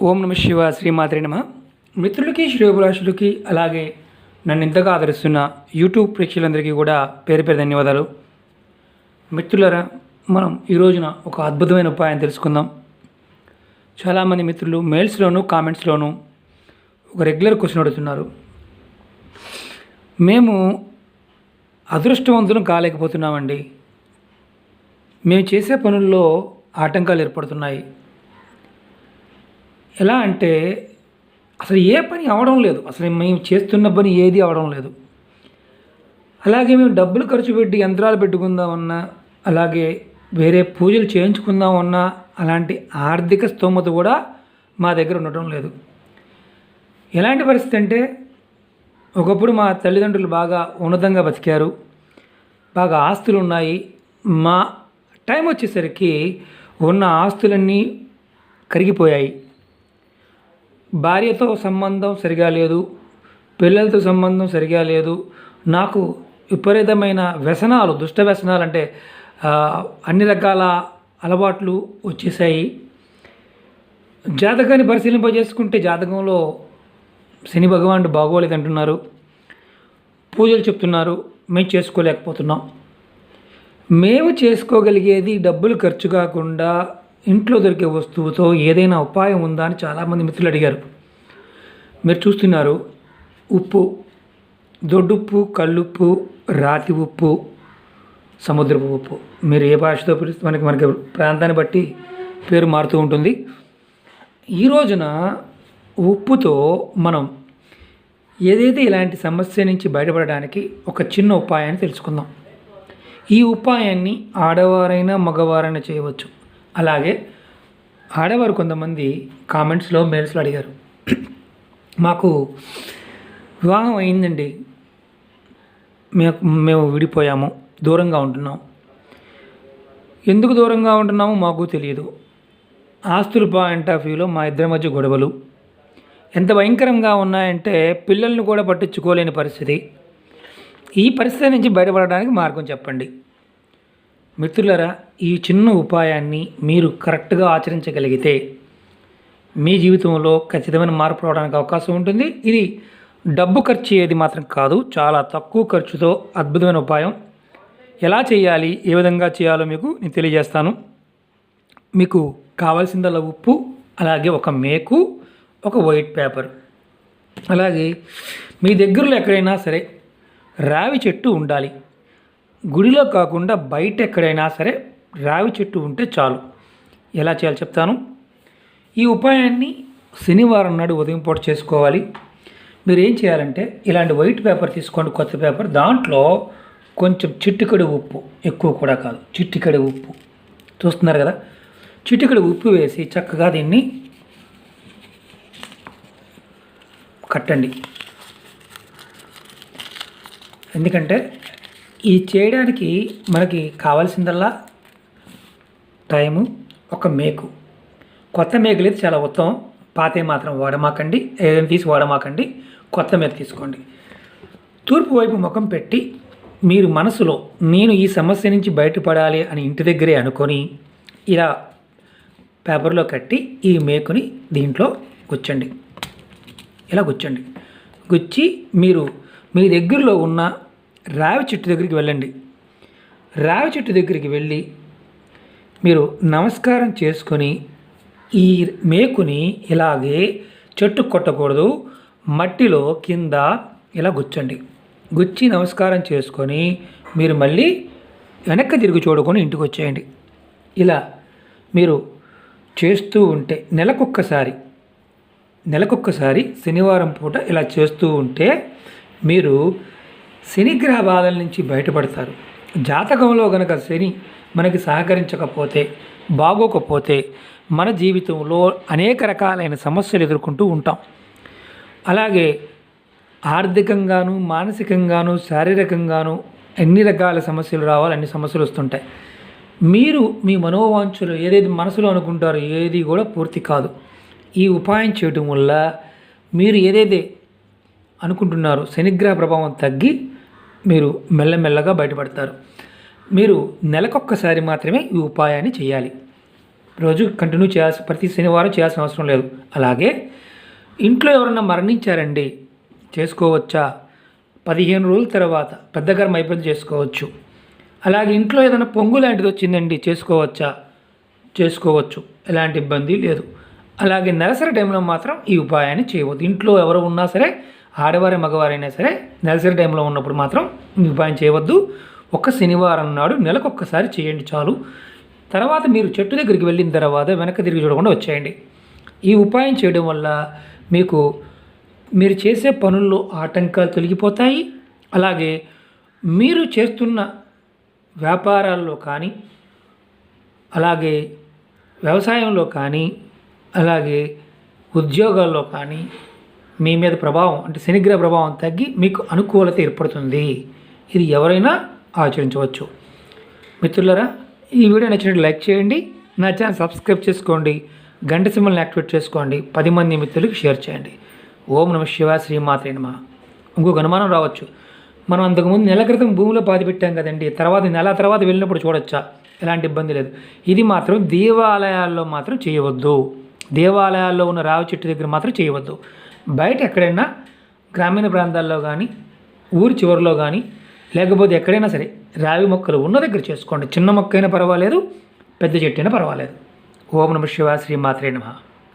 ఓం నమ శివ శ్రీమాత్రే నమ. మిత్రులకి శ్రేయోభిలాషులకి అలాగే నన్ను ఇంతగా ఆదరిస్తున్న యూట్యూబ్ ప్రేక్షకులందరికీ కూడా పేరు పేరు ధన్యవాదాలు. మిత్రులరా, మనం ఈ రోజున ఒక అద్భుతమైన ఉపాయం తెలుసుకుందాం. చాలామంది మిత్రులు మెయిల్స్లోను కామెంట్స్లోను ఒక రెగ్యులర్ క్వశ్చన్ అడుగుతున్నారు. మేము అదృష్టవంతులం కాలేకపోతున్నామండి, మేము చేసే పనుల్లో ఆటంకాలు ఏర్పడుతున్నాయి. ఎలా అంటే అసలు ఏ పని అవడం లేదు, అసలు మేము చేస్తున్న పని ఏది అవడం లేదు. అలాగే మేము డబ్బులు ఖర్చు పెట్టి యంత్రాలు పెట్టుకుందామన్నా, అలాగే వేరే పూజలు చేయించుకుందామన్నా అలాంటి ఆర్థిక స్తోమత కూడా మా దగ్గర ఉండటం లేదు. ఎలాంటి పరిస్థితి అంటే, ఒకప్పుడు మా తల్లిదండ్రులు బాగా ఉన్నతంగా బతికారు, బాగా ఆస్తులు ఉన్నాయి. మా టైం వచ్చేసరికి ఉన్న ఆస్తులన్నీ కరిగిపోయాయి. భార్యతో సంబంధం సరిగా లేదు, పిల్లలతో సంబంధం సరిగా లేదు. నాకు విపరీతమైన వ్యసనాలు, దుష్ట వ్యసనాలు అంటే అన్ని రకాల అలవాట్లు వచ్చేసాయి. జాతకాన్ని పరిశీలింపజేసుకుంటే జాతకంలో శని భగవానుడు బాగోలేదంటున్నారు, పూజలు చెప్తున్నారు. మేము చేసుకోలేకపోతున్నాం. మేము చేసుకోగలిగేది డబ్బులు ఖర్చు కాకుండా ఇంట్లో దొరికే వస్తువుతో ఏదైనా ఉపాయం ఉందా అని చాలామంది మిత్రులు అడిగారు. మీరు చూస్తున్నారు, ఉప్పు, దొడ్డుప్పు, కల్లుప్పు, రాతి ఉప్పు, సముద్రపు ఉప్పు. మీరు ఏ భాషతో పిలిస్తే మనకి ప్రాంతాన్ని బట్టి పేరు మారుతూ ఉంటుంది. ఈ రోజున ఉప్పుతో మనం ఏదైతే ఇలాంటి సమస్య నుంచి బయటపడడానికి ఒక చిన్న ఉపాయాన్ని తెలుసుకుందాం. ఈ ఉపాయాన్ని ఆడవారైనా మగవారైనా చేయవచ్చు. అలాగే ఆడవారు కొంతమంది కామెంట్స్లో మెయిల్స్లో అడిగారు, మాకు వివాహం అయిందండి, మేము విడిపోయాము, దూరంగా ఉంటున్నాం. ఎందుకు దూరంగా ఉంటున్నామో మాకు తెలియదు. ఆస్తుల పాయింట్ ఆఫ్ వ్యూలో మా ఇద్దరి మధ్య గొడవలు ఎంత భయంకరంగా ఉన్నాయంటే పిల్లల్ని కూడా పట్టించుకోలేని పరిస్థితి. ఈ పరిస్థితి నుంచి బయటపడడానికి మార్గం చెప్పండి. మిత్రులరా, ఈ చిన్న ఉపాయాన్ని మీరు కరెక్ట్గా ఆచరించగలిగితే మీ జీవితంలో ఖచ్చితమైన మార్పు రావడానికి అవకాశం ఉంటుంది. ఇది డబ్బు ఖర్చు అయ్యేది మాత్రం కాదు, చాలా తక్కువ ఖర్చుతో అద్భుతమైన ఉపాయం. ఎలా చేయాలి, ఏ విధంగా చేయాలో మీకు నేను తెలియజేస్తాను. మీకు కావాల్సిందల్లా ఉప్పు, అలాగే ఒక మేకు, ఒక వైట్ పేపర్, అలాగే మీ దగ్గరలో ఎక్కడైనా సరే రావి చెట్టు ఉండాలి. గుడిలో కాకుండా బయట ఎక్కడైనా సరే రావి చెట్టు ఉంటే చాలు. ఎలా చేయాలో చెప్తాను. ఈ ఉపాయాన్ని శనివారం నాడు ఉదయం పూట చేసుకోవాలి. మీరు ఏం చేయాలంటే ఇలాంటి వైట్ పేపర్ తీసుకోండి, కొత్త పేపర్. దాంట్లో కొంచెం చిటికెడు ఉప్పు, ఎక్కువ కూడా కాదు, చిటికెడు ఉప్పు, చూస్తున్నారు కదా, చిటికెడు ఉప్పు వేసి చక్కగా దీన్ని కట్టండి. ఎందుకంటే ఈ చేయడానికి మనకి కావాల్సిందల్లా టైము, ఒక మేకు. కొత్త మేకులు అయితే చాలా ఉత్తమం, పాతే మాత్రం వాడమాకండి, ఏదైనా తీసి వాడమాకండి, కొత్త మేకు తీసుకోండి. తూర్పు వైపు ముఖం పెట్టి మీరు మనసులో నేను ఈ సమస్య నుంచి బయటపడాలి అని ఇంటి దగ్గరే అనుకొని ఇలా పేపర్లో కట్టి ఈ మేకుని దీంట్లో గుచ్చండి. ఇలా గుచ్చండి. గుచ్చి మీరు మీ దగ్గరలో ఉన్న రావి చెట్టు దగ్గరికి వెళ్ళండి. రావి చెట్టు దగ్గరికి వెళ్ళి మీరు నమస్కారం చేసుకొని ఈ మేకుని ఇలాగే చెట్టు కొట్టకూడదు, మట్టిలో కింద ఇలా గుచ్చండి. గుచ్చి నమస్కారం చేసుకొని మీరు మళ్ళీ వెనక్కి తిరిగి చూడుకొని ఇంటికి వచ్చేయండి. ఇలా మీరు చేస్తూ ఉంటే నెలకొక్కసారి శనివారం పూట ఇలా చేస్తూ ఉంటే మీరు శనిగ్రహ బాధల నుంచి బయటపడతారు. జాతకంలో కనుక శని మనకి సహకరించకపోతే, బాగోకపోతే మన జీవితంలో అనేక రకాలైన సమస్యలు ఎదుర్కొంటూ ఉంటాం. అలాగే ఆర్థికంగాను, మానసికంగాను, శారీరకంగాను ఎన్ని రకాల సమస్యలు రావాలి, అన్ని సమస్యలు వస్తుంటాయి. మీరు మీ మనోవాంఛలు ఏదైతే మనసులో అనుకుంటారో ఏది కూడా పూర్తి కాదు. ఈ ఉపాయం చేయడం వల్ల మీరు ఏదైతే అనుకుంటున్నారో శనిగ్రహ ప్రభావం తగ్గి మీరు మెల్లమెల్లగా బయటపడతారు. మీరు నెలకొక్కసారి మాత్రమే ఈ ఉపాయాన్ని చేయాలి. రోజు కంటిన్యూ చేయాల్సి ప్రతి శనివారం చేయాల్సిన అవసరం లేదు. అలాగే ఇంట్లో ఎవరన్నా మరణించారండి, చేసుకోవచ్చా? 15 రోజుల తర్వాత పెద్ద కర్మ అయిపోయింది, చేసుకోవచ్చు. అలాగే ఇంట్లో ఏదైనా పొంగు లాంటిది వచ్చిందండి, చేసుకోవచ్చా? చేసుకోవచ్చు, ఎలాంటి ఇబ్బంది లేదు. అలాగే నెలసరి టైంలో మాత్రం ఈ ఉపాయాన్ని చేయవద్దు. ఇంట్లో ఎవరు ఉన్నా సరే, ఆడవారి మగవారైనా సరే, నెలసరి టైంలో ఉన్నప్పుడు మాత్రం ఈ ఉపాయం చేయవద్దు. ఒక్క శనివారం నాడు నెలకొక్కసారి చేయండి చాలు. తర్వాత మీరు చెట్టు దగ్గరికి వెళ్ళిన తర్వాత వెనక్కి తిరిగి చూడకుండా వచ్చేయండి. ఈ ఉపాయం చేయడం వల్ల మీకు మీరు చేసే పనుల్లో ఆటంకాలు తొలగిపోతాయి. అలాగే మీరు చేస్తున్న వ్యాపారాల్లో కానీ, అలాగే వ్యవసాయంలో కానీ, అలాగే ఉద్యోగాల్లో కానీ మీ మీద ప్రభావం అంటే శనిగ్రహ ప్రభావం తగ్గి మీకు అనుకూలత ఏర్పడుతుంది. ఇది ఎవరైనా ఆచరించవచ్చు. మిత్రులారా, ఈ వీడియో నచ్చినట్టు లైక్ చేయండి, నా ఛానల్ సబ్స్క్రైబ్ చేసుకోండి, గంట సింబల్ని యాక్టివేట్ చేసుకోండి, 10 మంది మిత్రులకు షేర్ చేయండి. ఓం నమః శివాయ, శ్రీమాత్రే నమః. ఇంకొక అనుమానం రావచ్చు, మనం అంతకుముందు నెల క్రితం భూమిలో పాతి పెట్టాం కదండి, నెల తర్వాత వెళ్ళినప్పుడు చూడొచ్చా? ఎలాంటి ఇబ్బంది లేదు. ఇది మాత్రం దేవాలయాల్లో మాత్రం చేయవద్దు. దేవాలయాల్లో ఉన్న రావి చెట్టు దగ్గర మాత్రం చేయవద్దు. బయట ఎక్కడైనా గ్రామీణ ప్రాంతాల్లో కానీ, ఊరి చివరిలో కానీ, లేకపోతే ఎక్కడైనా సరే రావి మొక్కలు ఉన్న దగ్గర చేసుకోండి. చిన్న మొక్క అయినా పర్వాలేదు, పెద్ద చెట్టు అయినా పర్వాలేదు. ఓం నమః శివాయ, శ్రీమాత్రే నమః.